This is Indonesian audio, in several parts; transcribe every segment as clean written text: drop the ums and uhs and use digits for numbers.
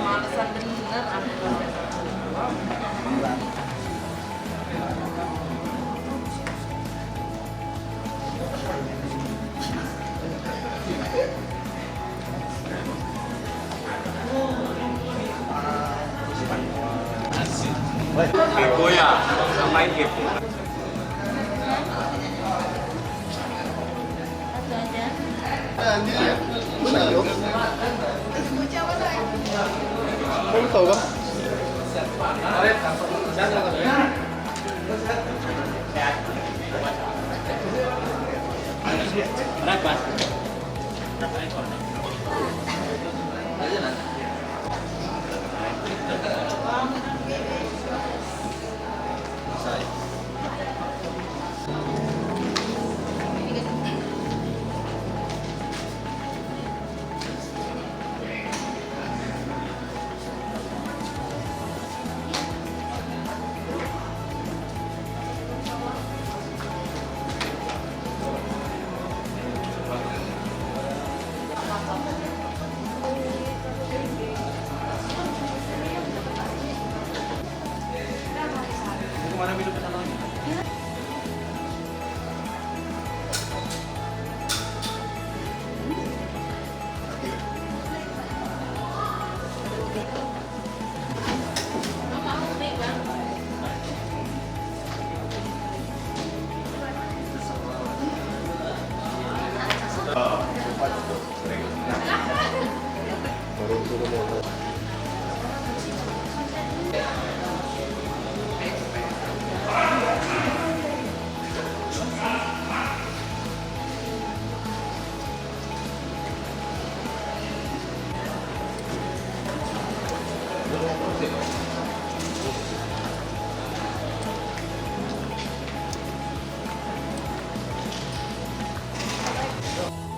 Malesan bener Kepo ya, ngapain kepo? Kamu tahu kan? Berapa? Kemana minum ke sana lagi?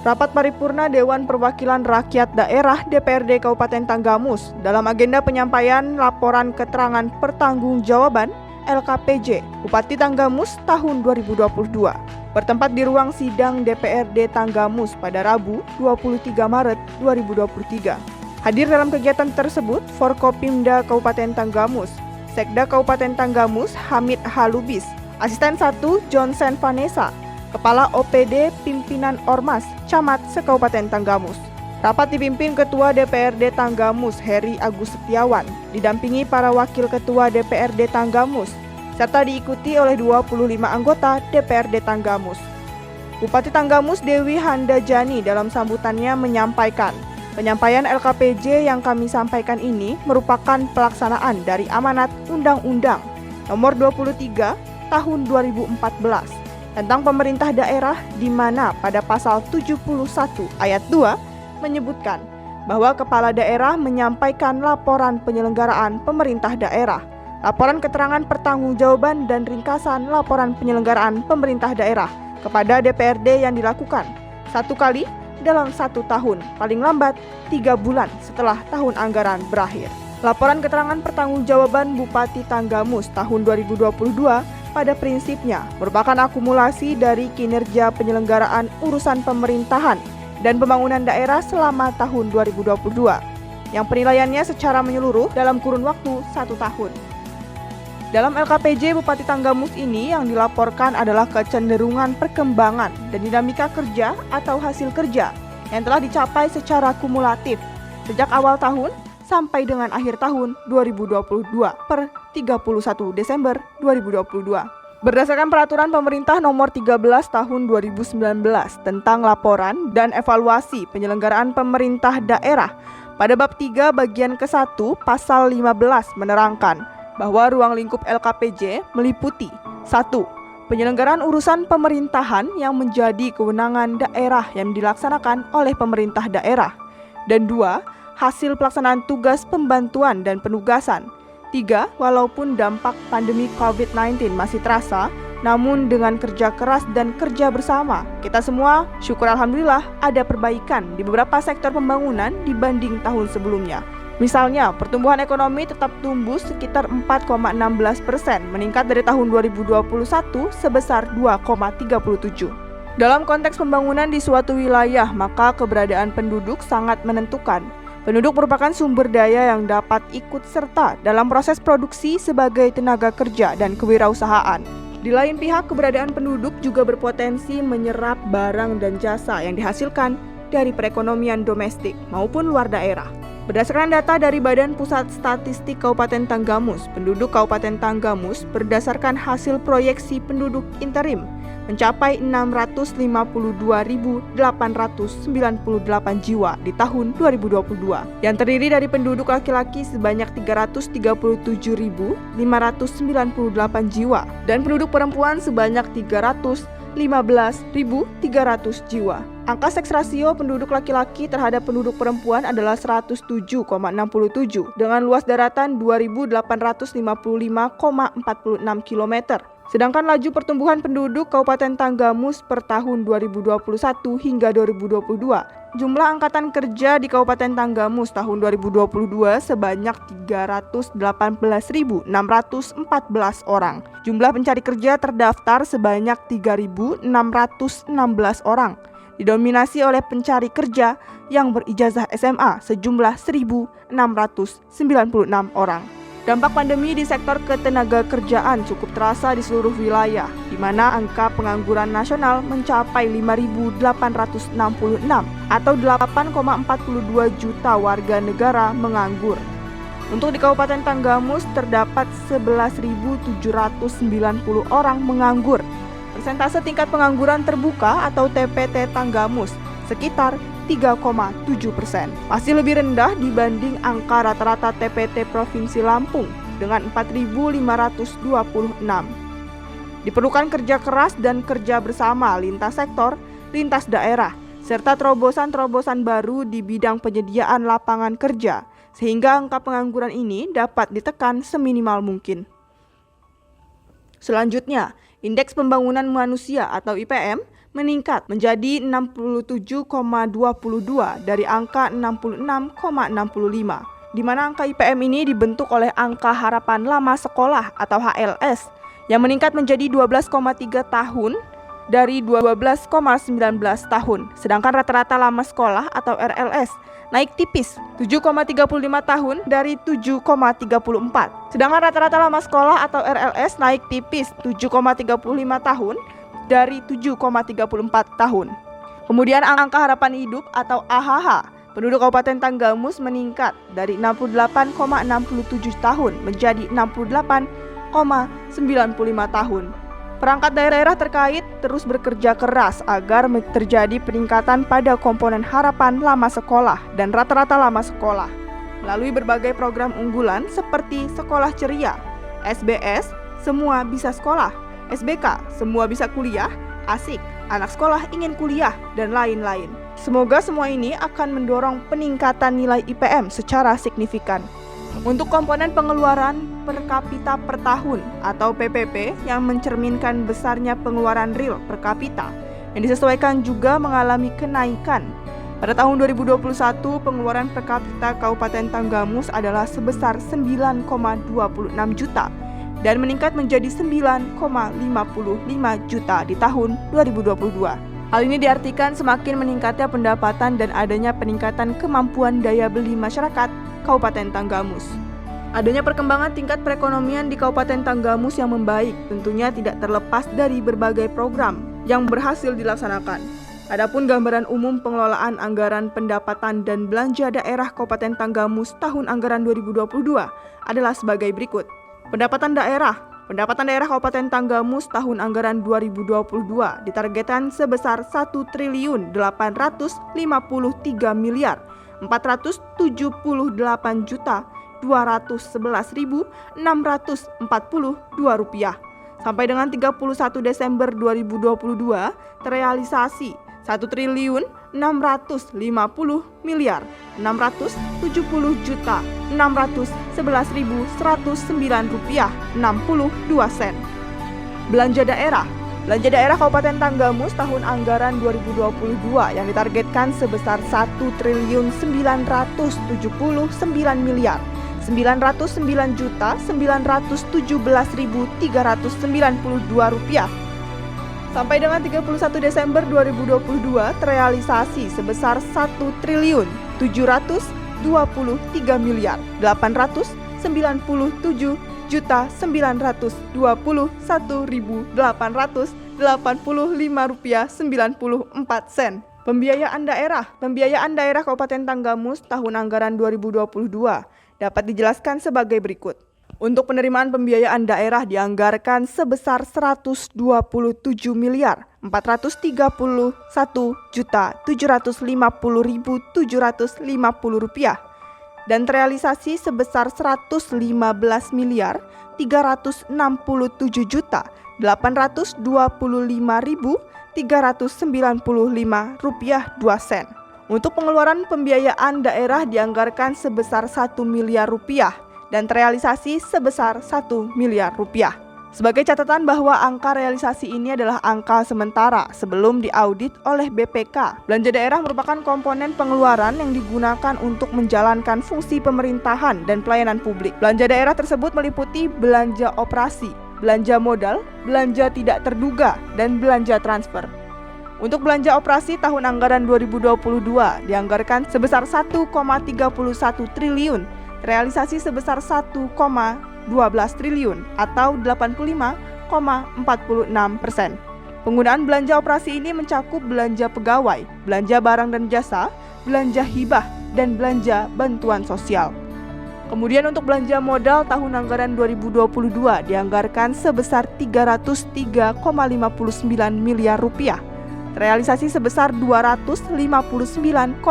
Rapat paripurna Dewan Perwakilan Rakyat Daerah DPRD Kabupaten Tanggamus dalam agenda penyampaian laporan keterangan pertanggungjawaban LKPJ Bupati Tanggamus tahun 2022 bertempat di ruang sidang DPRD Tanggamus pada Rabu 23 Maret 2023. Hadir dalam kegiatan tersebut Forkopimda Kabupaten Tanggamus, Sekda Kabupaten Tanggamus Hamid Halubis, Asisten 1 Johnson Vanessa, Kepala OPD Pimpinan Ormas Camat se-Kabupaten Tanggamus. Rapat dipimpin Ketua DPRD Tanggamus Heri Agus Setiawan, didampingi para Wakil Ketua DPRD Tanggamus, serta diikuti oleh 25 anggota DPRD Tanggamus. Bupati Tanggamus Dewi Handajani dalam sambutannya menyampaikan, penyampaian LKPJ yang kami sampaikan ini merupakan pelaksanaan dari amanat Undang-Undang Nomor 23 Tahun 2014 tentang pemerintah daerah, di mana pada pasal 71 ayat 2 menyebutkan bahwa kepala daerah menyampaikan laporan penyelenggaraan pemerintah daerah, laporan keterangan pertanggungjawaban dan ringkasan laporan penyelenggaraan pemerintah daerah kepada DPRD yang dilakukan 1 kali dalam 1 tahun, paling lambat 3 bulan setelah tahun anggaran berakhir. Laporan keterangan pertanggungjawaban Bupati Tanggamus tahun 2022 pada prinsipnya merupakan akumulasi dari kinerja penyelenggaraan urusan pemerintahan dan pembangunan daerah selama tahun 2022 yang penilaiannya secara menyeluruh dalam kurun waktu 1 tahun. Dalam LKPJ Bupati Tanggamus ini yang dilaporkan adalah kecenderungan perkembangan dan dinamika kerja atau hasil kerja yang telah dicapai secara kumulatif sejak awal tahun sampai dengan akhir tahun 2022 per 31 Desember 2022. Berdasarkan Peraturan Pemerintah Nomor 13 Tahun 2019 tentang laporan dan evaluasi penyelenggaraan pemerintah daerah, pada bab 3 bagian ke-1 pasal 15 menerangkan bahwa ruang lingkup LKPJ meliputi 1. Penyelenggaraan urusan pemerintahan yang menjadi kewenangan daerah yang dilaksanakan oleh pemerintah daerah, dan 2. Hasil pelaksanaan tugas pembantuan dan penugasan. 3. Walaupun dampak pandemi COVID-19 masih terasa, namun dengan kerja keras dan kerja bersama, kita semua syukur alhamdulillah ada perbaikan di beberapa sektor pembangunan dibanding tahun sebelumnya. Misalnya, pertumbuhan ekonomi tetap tumbuh sekitar 4,16%, meningkat dari tahun 2021 sebesar 2,37%. Dalam konteks pembangunan di suatu wilayah, maka keberadaan penduduk sangat menentukan. Penduduk merupakan sumber daya yang dapat ikut serta dalam proses produksi sebagai tenaga kerja dan kewirausahaan. Di lain pihak, keberadaan penduduk juga berpotensi menyerap barang dan jasa yang dihasilkan dari perekonomian domestik maupun luar daerah. Berdasarkan data dari Badan Pusat Statistik Kabupaten Tanggamus, penduduk Kabupaten Tanggamus berdasarkan hasil proyeksi penduduk interim mencapai 652.898 jiwa di tahun 2022, yang terdiri dari penduduk laki-laki sebanyak 337.598 jiwa dan penduduk perempuan sebanyak 315.300 jiwa. Angka seks rasio penduduk laki-laki terhadap penduduk perempuan adalah 107,67 dengan luas daratan 2.855,46 km. Sedangkan laju pertumbuhan penduduk Kabupaten Tanggamus per tahun 2021 hingga 2022, jumlah angkatan kerja di Kabupaten Tanggamus tahun 2022 sebanyak 318.614 orang. Jumlah pencari kerja terdaftar sebanyak 3.616 orang. Didominasi oleh pencari kerja yang berijazah SMA sejumlah 1.696 orang. Dampak pandemi di sektor ketenaga kerjaan cukup terasa di seluruh wilayah, di mana angka pengangguran nasional mencapai 5.866 atau 8,42 juta warga negara menganggur. Untuk di Kabupaten Tanggamus terdapat 11.790 orang menganggur. Persentase tingkat pengangguran terbuka atau TPT Tanggamus sekitar 3,7%. Masih lebih rendah dibanding angka rata-rata TPT Provinsi Lampung dengan 4.526. Diperlukan kerja keras dan kerja bersama lintas sektor, lintas daerah, serta terobosan-terobosan baru di bidang penyediaan lapangan kerja, sehingga angka pengangguran ini dapat ditekan seminimal mungkin. Selanjutnya, Indeks Pembangunan Manusia atau IPM meningkat menjadi 67,22 dari angka 66,65, di mana angka IPM ini dibentuk oleh angka harapan lama sekolah atau HLS yang meningkat menjadi 12,3 tahun dari 12,19 tahun, sedangkan rata-rata lama sekolah atau RLS naik tipis 7,35 tahun dari 7,34. Sedangkan rata-rata lama sekolah atau RLS naik tipis 7,35 tahun dari 7,34 tahun. Kemudian angka harapan hidup atau AHH penduduk Kabupaten Tanggamus meningkat dari 68,67 tahun menjadi 68,95 tahun. Perangkat daerah terkait terus bekerja keras agar terjadi peningkatan pada komponen harapan lama sekolah dan rata-rata lama sekolah melalui berbagai program unggulan seperti Sekolah Ceria, SBS, Semua Bisa Sekolah, SBK, Semua Bisa Kuliah, Asik, Anak Sekolah Ingin Kuliah, dan lain-lain. Semoga semua ini akan mendorong peningkatan nilai IPM secara signifikan. Untuk komponen pengeluaran per kapita per tahun atau PPP yang mencerminkan besarnya pengeluaran real per kapita yang disesuaikan juga mengalami kenaikan. Pada tahun 2021, pengeluaran per kapita Kabupaten Tanggamus adalah sebesar 9,26 juta dan meningkat menjadi 9,55 juta di tahun 2022. Hal ini diartikan semakin meningkatnya pendapatan dan adanya peningkatan kemampuan daya beli masyarakat Kabupaten Tanggamus. Adanya perkembangan tingkat perekonomian di Kabupaten Tanggamus yang membaik tentunya tidak terlepas dari berbagai program yang berhasil dilaksanakan. Adapun gambaran umum pengelolaan anggaran pendapatan dan belanja daerah Kabupaten Tanggamus tahun anggaran 2022 adalah sebagai berikut. Pendapatan daerah Kabupaten Tanggamus tahun anggaran 2022 ditargetkan sebesar 1.458.211.642 rupiah. Sampai dengan 31 Desember 2022 terrealisasi 1.650.670.611.109 rupiah 62 sen. Belanja daerah Belanja daerah Kabupaten Tanggamus tahun anggaran 2022 yang ditargetkan sebesar 1.979 miliar 909.917.392 rupiah. Sampai dengan 31 Desember 2022 terrealisasi sebesar 1.723 miliar 899.921.885 rupiah 94 sen. Pembiayaan daerah Kabupaten Tanggamus tahun anggaran 2022 dapat dijelaskan sebagai berikut. Untuk penerimaan pembiayaan daerah dianggarkan sebesar 127 miliar 431.750.750 rupiah dan terrealisasi sebesar 115 miliar 360.825.395 rupiah 2 sen. Untuk pengeluaran pembiayaan daerah dianggarkan sebesar 1 miliar rupiah dan terrealisasi sebesar 1 miliar rupiah. Sebagai catatan bahwa angka realisasi ini adalah angka sementara sebelum diaudit oleh BPK. Belanja daerah merupakan komponen pengeluaran yang digunakan untuk menjalankan fungsi pemerintahan dan pelayanan publik. Belanja daerah tersebut meliputi belanja operasi, belanja modal, belanja tidak terduga, dan belanja transfer. Untuk belanja operasi tahun anggaran 2022 dianggarkan sebesar 1,31 triliun, realisasi sebesar 1,12 triliun atau 85,46%. Penggunaan belanja operasi ini mencakup belanja pegawai, belanja barang dan jasa, belanja hibah, dan belanja bantuan sosial. Kemudian untuk belanja modal tahun anggaran 2022 dianggarkan sebesar 303,59 miliar rupiah. Realisasi sebesar 259,9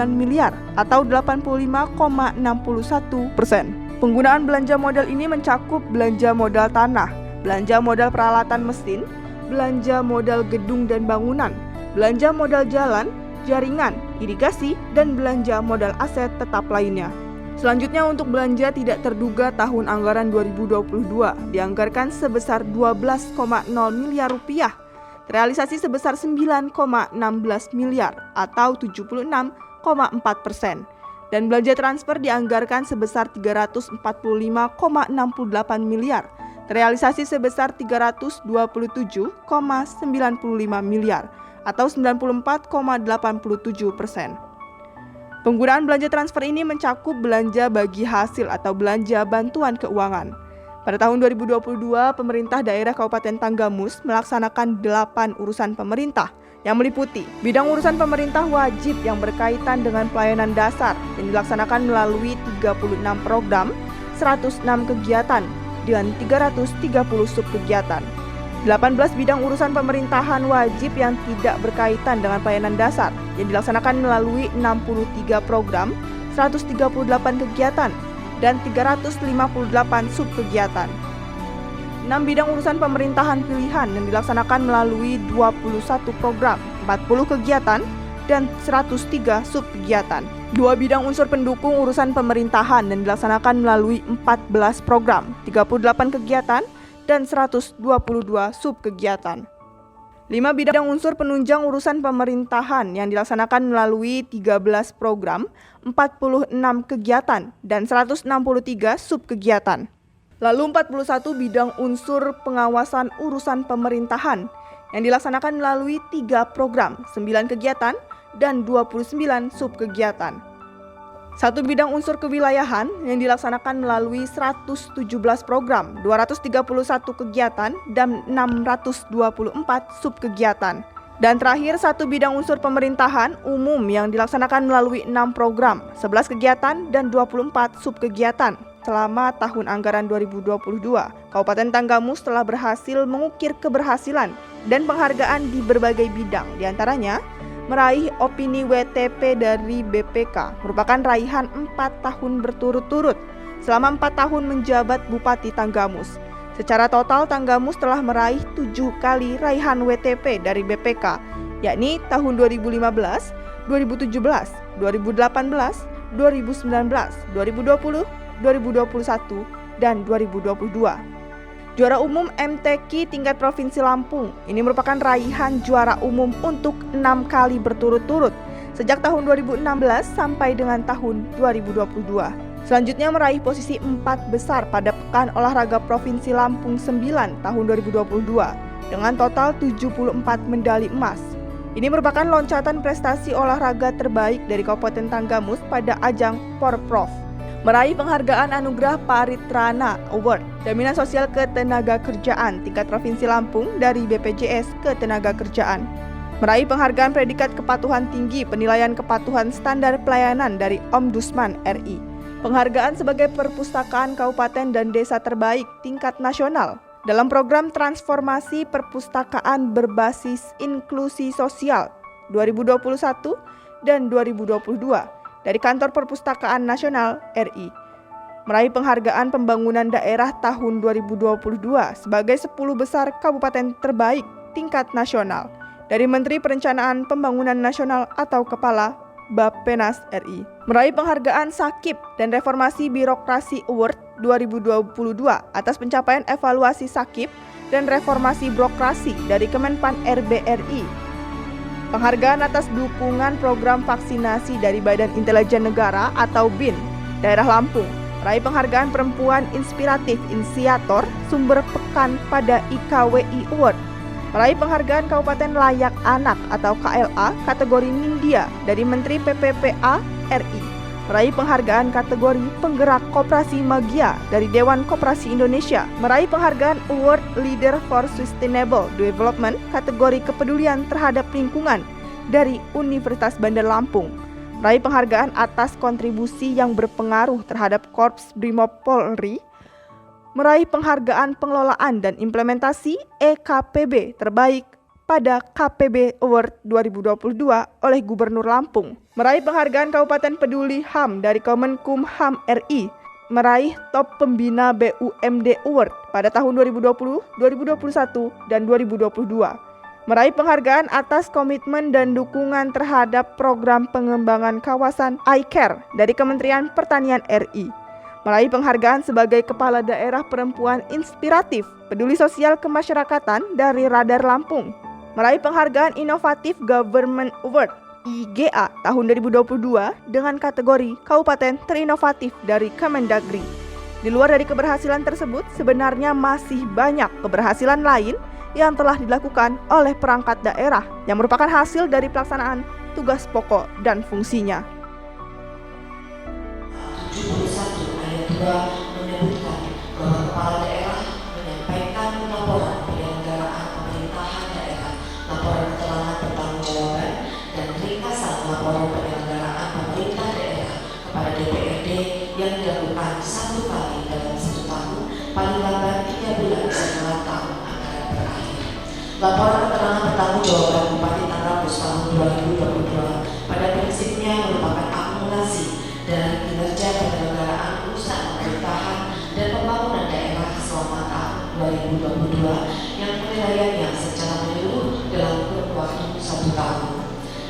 miliar atau 85,61%. Penggunaan belanja modal ini mencakup belanja modal tanah, belanja modal peralatan mesin, belanja modal gedung dan bangunan, belanja modal jalan, jaringan, irigasi, dan belanja modal aset tetap lainnya. Selanjutnya untuk belanja tidak terduga tahun anggaran 2022 dianggarkan sebesar 12,0 miliar rupiah. Realisasi sebesar 9,16 miliar atau 76,4%. Dan belanja transfer dianggarkan sebesar 345,68 miliar. Realisasi sebesar 327,95 miliar atau 94,87%. Penggunaan belanja transfer ini mencakup belanja bagi hasil atau belanja bantuan keuangan. Pada tahun 2022, pemerintah daerah Kabupaten Tanggamus melaksanakan 8 urusan pemerintah yang meliputi bidang urusan pemerintah wajib yang berkaitan dengan pelayanan dasar yang dilaksanakan melalui 36 program, 106 kegiatan, dan 330 subkegiatan. 18 bidang urusan pemerintahan wajib yang tidak berkaitan dengan pelayanan dasar yang dilaksanakan melalui 63 program, 138 kegiatan, dan 358 subkegiatan. 6 bidang urusan pemerintahan pilihan yang dilaksanakan melalui 21 program, 40 kegiatan, dan 103 subkegiatan. 2 bidang unsur pendukung urusan pemerintahan yang dilaksanakan melalui 14 program, 38 kegiatan, dan 122 subkegiatan. 5 bidang unsur penunjang urusan pemerintahan yang dilaksanakan melalui 13 program, 46 kegiatan, dan 163 subkegiatan. Lalu 41 bidang unsur pengawasan urusan pemerintahan yang dilaksanakan melalui 3 program, 9 kegiatan, dan 29 subkegiatan. 1 bidang unsur kewilayahan yang dilaksanakan melalui 117 program, 231 kegiatan, dan 624 subkegiatan. Dan terakhir 1 bidang unsur pemerintahan umum yang dilaksanakan melalui 6 program, 11 kegiatan, dan 24 subkegiatan. Selama tahun anggaran 2022, Kabupaten Tanggamus telah berhasil mengukir keberhasilan dan penghargaan di berbagai bidang, diantaranya meraih opini WTP dari BPK, merupakan raihan 4 tahun berturut-turut selama 4 tahun menjabat Bupati Tanggamus. Secara total Tanggamus telah meraih 7 kali raihan WTP dari BPK, yakni tahun 2015, 2017, 2018, 2019, 2020, 2021, dan 2022. Juara umum MTQ tingkat Provinsi Lampung. Ini merupakan raihan juara umum untuk 6 kali berturut-turut sejak tahun 2016 sampai dengan tahun 2022. Selanjutnya meraih posisi 4 besar pada Pekan Olahraga Provinsi Lampung 9 tahun 2022 dengan total 74 medali emas. Ini merupakan loncatan prestasi olahraga terbaik dari Kabupaten Tanggamus pada ajang Porprov. Meraih penghargaan Anugerah Paritrana Award Jaminan Sosial Ketenagakerjaan tingkat Provinsi Lampung dari BPJS Ketenagakerjaan. Meraih penghargaan predikat kepatuhan tinggi penilaian kepatuhan standar pelayanan dari Ombudsman RI. Penghargaan sebagai perpustakaan kabupaten dan desa terbaik tingkat nasional dalam program transformasi perpustakaan berbasis inklusi sosial 2021 dan 2022 dari Kantor Perpustakaan Nasional RI. Meraih penghargaan pembangunan daerah tahun 2022 sebagai 10 besar kabupaten terbaik tingkat nasional dari Menteri Perencanaan Pembangunan Nasional atau Kepala Bappenas RI. Meraih penghargaan Sakip dan Reformasi Birokrasi Award 2022 atas pencapaian evaluasi Sakip dan reformasi birokrasi dari Kemenpan RB-RI. Penghargaan atas dukungan program vaksinasi dari Badan Intelijen Negara atau BIN daerah Lampung. Meraih penghargaan Perempuan Inspiratif Inisiator Sumber Pekan pada IKWI Award. Meraih penghargaan Kabupaten Layak Anak atau KLA kategori Nindya dari Menteri PPPA RI. Meraih penghargaan kategori Penggerak Koperasi Magia dari Dewan Koperasi Indonesia. Meraih penghargaan Award Leader for Sustainable Development kategori Kepedulian Terhadap Lingkungan dari Universitas Bandar Lampung. Meraih penghargaan atas kontribusi yang berpengaruh terhadap Korps Brimob Polri. Meraih penghargaan pengelolaan dan implementasi EKPB terbaik pada KPB Award 2022 oleh Gubernur Lampung. Meraih penghargaan Kabupaten Peduli HAM dari Kemenkumham RI. Meraih Top Pembina BUMD Award pada tahun 2020, 2021, dan 2022. Meraih penghargaan atas komitmen dan dukungan terhadap program pengembangan kawasan iCare dari Kementerian Pertanian RI. Meraih penghargaan sebagai Kepala Daerah Perempuan Inspiratif Peduli Sosial Kemasyarakatan dari Radar Lampung. Meraih penghargaan Inovatif Government Award IGA tahun 2022 dengan kategori Kabupaten Terinovatif dari Kemendagri. Di luar dari keberhasilan tersebut, sebenarnya masih banyak keberhasilan lain yang telah dilakukan oleh perangkat daerah yang merupakan hasil dari pelaksanaan tugas pokok dan fungsinya. 71 ayat 2 menyebutkan bahwa kepala daerah menyampaikan laporan penyelenggaraan pemerintahan daerah, laporan keterangan pertanggungjawaban, dan ringkasan laporan penyelenggaraan pemerintah daerah kepada DPRD yang dilakukan 1 kali dalam 1 tahun, paling lambat 3 bulan setelah tahun anggaran berakhir. Laporan keterangan pertanggungjawaban Bupati Tanggamus tahun 2022 pada prinsipnya merupakan akumulasi dari kinerja penyelenggaraan urusan pemerintahan dan pembangunan daerah selama tahun 2022 yang penilaiannya secara menyeluruh dalam kurun waktu 1 tahun.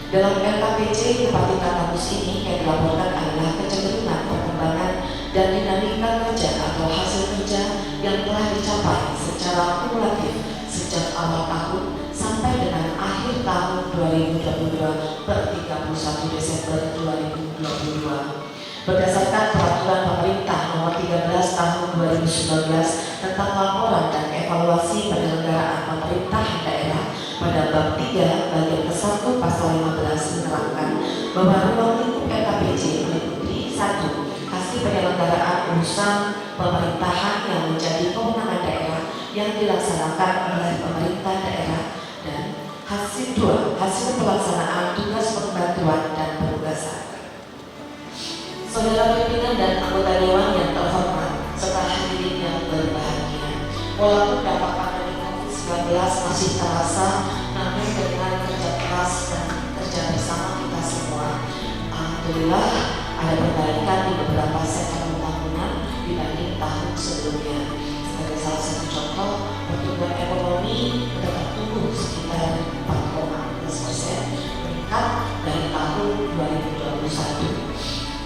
Dalam LKPJ Bupati Tanggamus ini yang dilaporkan adalah kecenderungan perkembangan dan dinamika kerja atau hasil kerja yang telah dicapai secara kumulatif sejak awal tahun sampai dengan akhir tahun 2022 per 31 Desember 2022. Berdasarkan Peraturan Pemerintah Nomor 13 Tahun 2019 tentang laporan dan evaluasi penyelenggaraan pemerintahan daerah pada bab 3 bagian ke-1 pasal 15 menerangkan bahwa ruang lingkup LKPJ meliputi 1. Hasil penyelenggaraan urusan pemerintahan yang menjadi kewenangan daerah yang dilaksanakan oleh pemerintah daerah, dan hasil 2. Hasil pelaksanaan tugas pembantuan dan penugasan. Saudara pimpinan dan anggota dewan yang terhormat serta hadirin yang berbahagia, walaupun dampak pandemi COVID-19 masih terasa, namun dengan kerja keras dan kerja bersama kita semua, alhamdulillah ada perbaikan di beberapa sektor pembangunan dibanding tahun sebelumnya. Sebagai salah satu contoh, pertumbuhan ekonomi tetap tumbuh sekitar 4,6%, meningkat dari tahun 2021.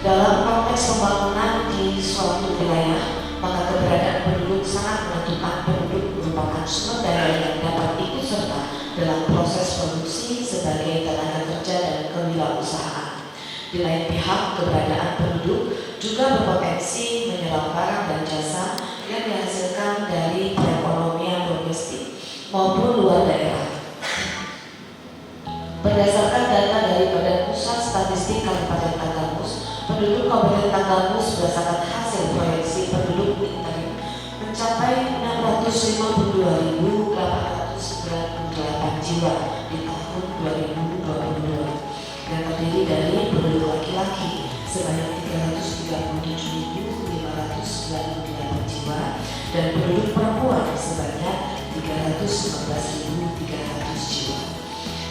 Dalam konteks pembangunan di suatu wilayah, maka keberadaan penduduk sangat menentukan. Penduduk merupakan sumber daya yang dapat ikut serta dalam proses produksi sebagai tenaga kerja dan kewirausahaan. Di lain pihak, keberadaan penduduk juga berpotensi menyerap barang dan jasa yang dihasilkan dari perekonomian domestik maupun luar daerah. Berdasarkan data dari Badan Pusat Statistik Kabupaten Tanggamus, penduduk Kabupaten Tanggamus berdasarkan hasil proyeksi penduduk interim mencapai 652.898 jiwa di tahun 2022 dan terdiri dari penduduk laki-laki sebanyak 337.598 jiwa dan penduduk perempuan sebanyak 319.300 jiwa.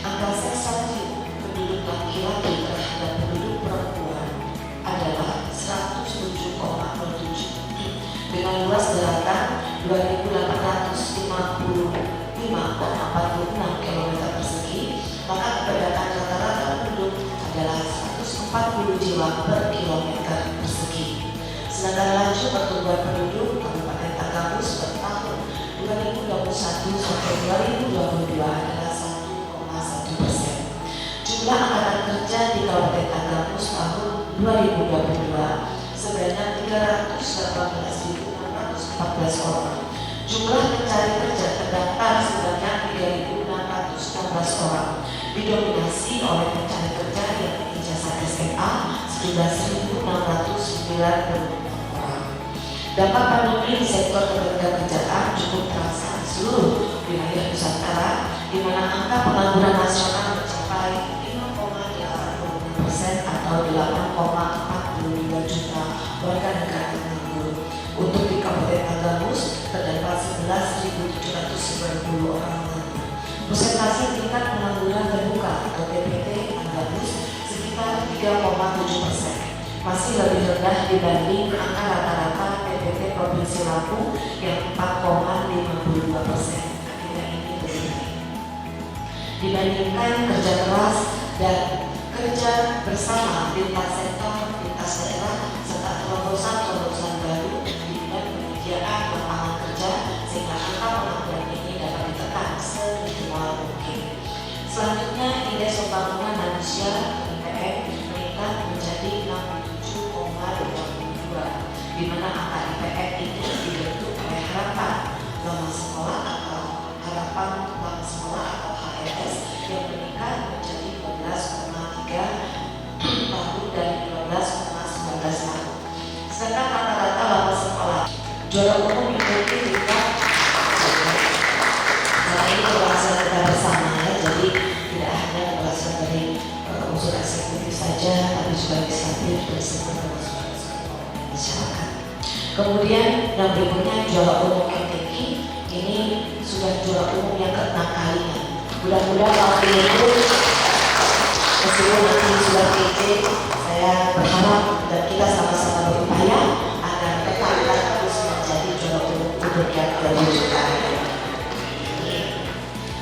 Angka seksasi penduduk laki-laki terhadap penduduk perempuan adalah 107,07 dengan luas daratan 2.855,46 km persegi, maka keberadaan rata-rata penduduk adalah 140 jiwa per kilometer persegi. Sedangkan laju pertumbuhan penduduk Kabupaten Tanggamus per tahun 2021 sampai 2022 adalah 1,1%. Jumlah angkatan kerja di Kabupaten Tanggamus tahun 2022 sebanyak 318.614 orang. Jumlah pencari kerja terdaftar sebanyak 3.616 orang, didominasi oleh pencari kerja yang ijazah SMA sejumlah 1.696 orang. Dampak pandemi di sektor ketenagakerjaan cukup terasa di seluruh wilayah Nusantara, di mana angka pengangguran nasional mencapai 5,86% atau 8,42 juta warga negara menganggur. Untuk di Kabupaten Tanggamus terdapat 11.790 orang menganggur. Persentase tingkat pengangguran terbuka atau TPT Tanggamus sekitar 3,7%. Masih lebih rendah dibanding angka rata-rata TPT Provinsi Lampung yang 4,52%. Akhirnya ini lebih baik. Dibandingkan kerja keras dan kerja bersama lintas sektor, lintas daerah, serta terobosan-terobosan baru di bidang penyediaan lapangan kerja sehingga angka pengangguran ini dapat ditekan seminimal mungkin. Selanjutnya, indeks pembangunan manusia (IPM) meningkat menjadi 67,52, di mana angka IPM itu dibentuk oleh harapan lama sekolah atau harapan lama sekolah atau HLS yang meningkat menjadi 12,3 tahun dari 12,19 tahun. Sedangkan rata-rata lama sekolah juara umum mengikuti tingkat karena ini pembahasan kita bersama ya, jadi tidak hanya pembahasan dari unsur eksekutif saja, tapi juga legislatif bersama masyarakat. Kemudian yang berikutnya juara umum MTQ, ini sudah juara umum yang ke-6 kalinya. Mudah-mudahan tahun ini pun meskipun nanti sudah PJ, saya berharap dan kita sama-sama berupaya agar tetap terus menjadi juara umum untuk yang berwujudan.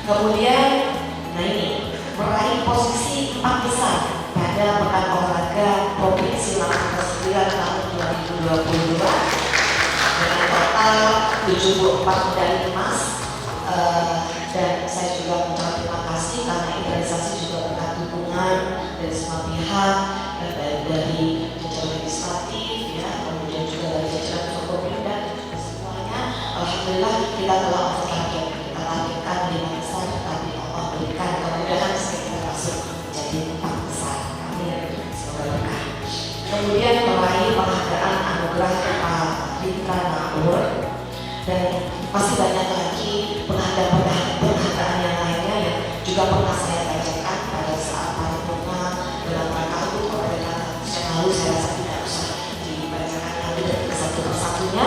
Kemudian, nah ini meraih posisi 4 besar pada Pekan Olahraga Provinsi Lampung ke-9 tahun 2022 dengan total 74 medali emas. Dan saya juga mengucapkan terima kasih karena organisasi juga berkat dukungan dari semua pihak, dari jajaran legislatif, ya, kemudian juga dari jajaran Forkopimda dan juga semuanya. Alhamdulillah kita telah target, kita targetkan 5 besar, tapi Allah berikan kemudahan sehingga kita masuk menjadi 4 besar. Amin. Semoga berkah. Kemudian meraih penghargaan anugerah Pak Rikana Award dan masih banyak lagi penghargaan yang lainnya yang juga pernah saya bacakan pada saat paripurna dalam rangka HUT Kabupaten Tanggamus yang lalu. Saya rasa tidak usah dibacakan lagi dari satu persatunya,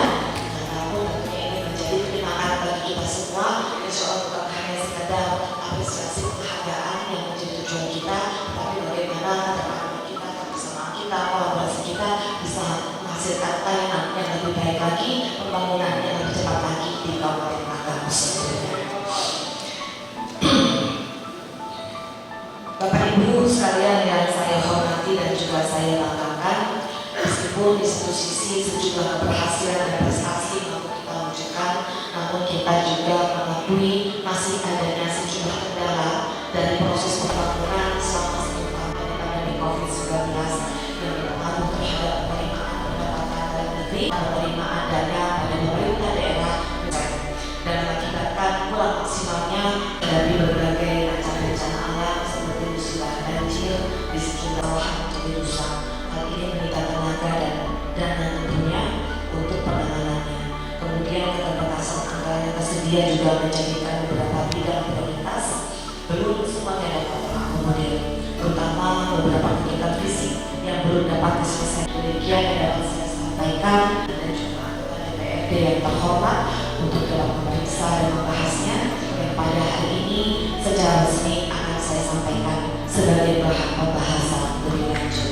namun tentunya ini menjadi kenangan bagi kita semua. Insya Allah bukan hanya sekedar apresiasi penghargaan yang menjadi tujuan kita, tapi bagaimana teman-teman kita, kebersamaan kita, kolaborasi kita bisa menghasilkan layanan yang lebih baik lagi, pembangunan yang lebih cepat lagi di Kabupaten Tanggamus. Bapak Ibu sekalian yang saya hormati dan juga saya banggakan, meskipun di satu sisi sejumlah keberhasilan dan prestasi mampu kita wujudkan, namun kita juga mengakui masih adanya sejumlah kendala dari proses pembangunan selama 1 tahun dari pandemi COVID-19 yang berpengaruh terhadap penerimaan pendapatan dalam negeri, penerimaan dana pada pemerintah daerah, dan mengakibatkan kurang maksimalnya dari berbagai macam bencana alam seperti musibah banjir di sejumlah lahan menjadi rusak. Hal ini menyita tenaga dan dana tentunya untuk penanganannya. Kemudian keterbatasan anggaran yang tersedia juga menjadikan beberapa bidang prioritas belum semuanya dapat terakomodir, terutama beberapa kegiatan fisik yang belum dapat diselesaikan. Demikian yang dapat saya sampaikan, dan juga anggota DPRD yang terhormat untuk dapat memeriksa dan membahasnya, yang pada hari ini secara resmi akan saya sampaikan sebagai bahan pembahasan lebih lanjut.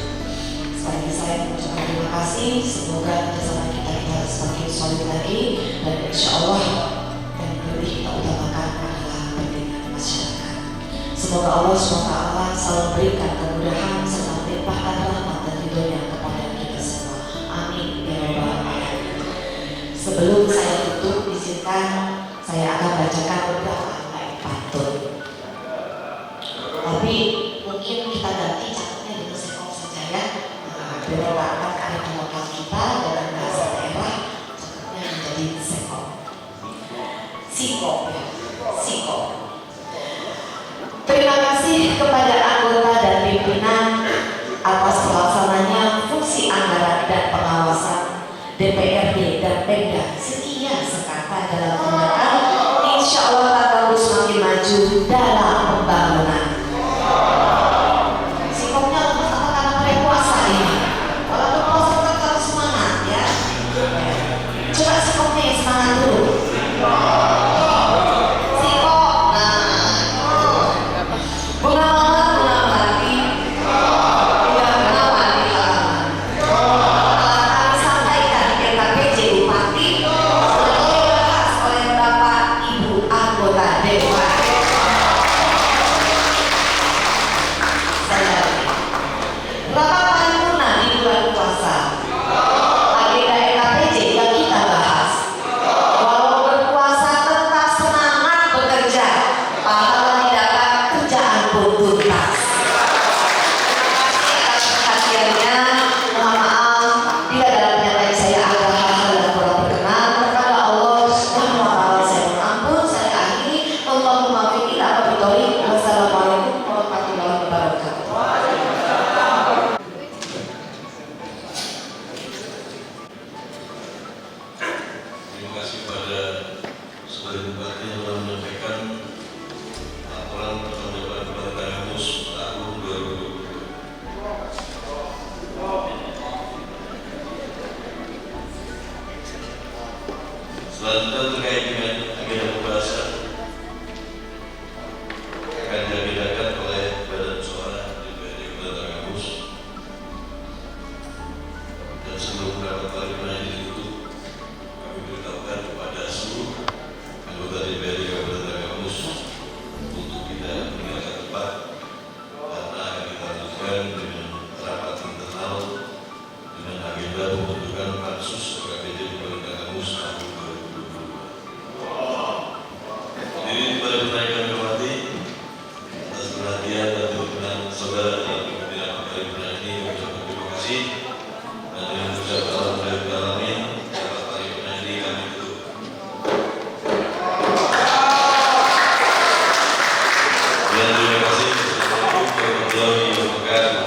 Sekali lagi saya mengucapkan terima kasih. Semoga kerjasama kita semakin solid lagi, dan insya Allah yang lebih kita utamakan adalah kepentingan masyarakat. Semoga Allah SWT selalu berikan kemudahan serta melimpahkan rahmat dan ridhonya kepada kita semua. Amin ya rabbal alamin. Sebelum saya tutup, izinkan saya akan bacakan beberapa bait pantun. Tapi mungkin kita ganti catatnya dengan sekop saja ya. Beberapa kearifan lokal kita dalam bahasa daerah catatnya menjadi sekop. Sikop ya, sikop. Terima kasih kepada anggota dan pimpinan atas pelaksananya fungsi anggaran dan pengawasan DPRD dan Pemda setia sekata dalam tindakan. Insya Allah Tanggamus semakin maju dalam pembangunan. Sikopnya lepas apa karena berpuasa ini? Kalau berpuasa kan harus semangat ya. Coba sikopnya yang semangat dulu. Sikop, bunga mawar, bunga melati, bunga menawan di halaman. Kami sampaikan LKPJ Bupati dibahas oleh Bapak Ibu anggota Dewan. Rapat paripurna di bulan puasa, agenda LKPJ yang kita bahas. Walau berpuasa tetap semangat bekerja, pahala didapat, kerjaan pun tuntas. Atas perhatiannya, mohon maaf bila dalam penyampaian saya ada hal-hal yang kurang berkenan. Kepada Allah Subhanahu wa Ta'ala saya mohon ampun. Saya akhiri. Allahumma fiqh ila bitori. Wassalamualaikum warahmatullahi wabarakatuh. Terima kasih pada saudara bupati yang telah menyampaikan laporan pertanggungjawaban kepada Tanggamus tahun 2022. Selanjutnya terkait dengan agenda pembahasan akan diagendakan oleh Badan Musyawarah DPRD Kota Tanggamus. Dan sebelum rapat paripurna ini ditutup, kami beritahukan kepada seluruh anggota DPRD Kabupaten Tanggamus untuk tidak meninggalkan tempat karena akan kita lanjutkan dengan rapat internal dengan agenda pembentukan pansus LKPJ Kabupaten Tanggamus tahun 2022. Jadi pada penaikan kembali atas perhatian dan dukungan saudara dalam pimpinan paripurna ini, kami ucapkan terima kasih. Dan dengan ucapan alhamdulillah alamin, rapat paripurna ini kami tutup. Dan terima kasih. Assalamualaikum warahmatullahi wabarakatuh.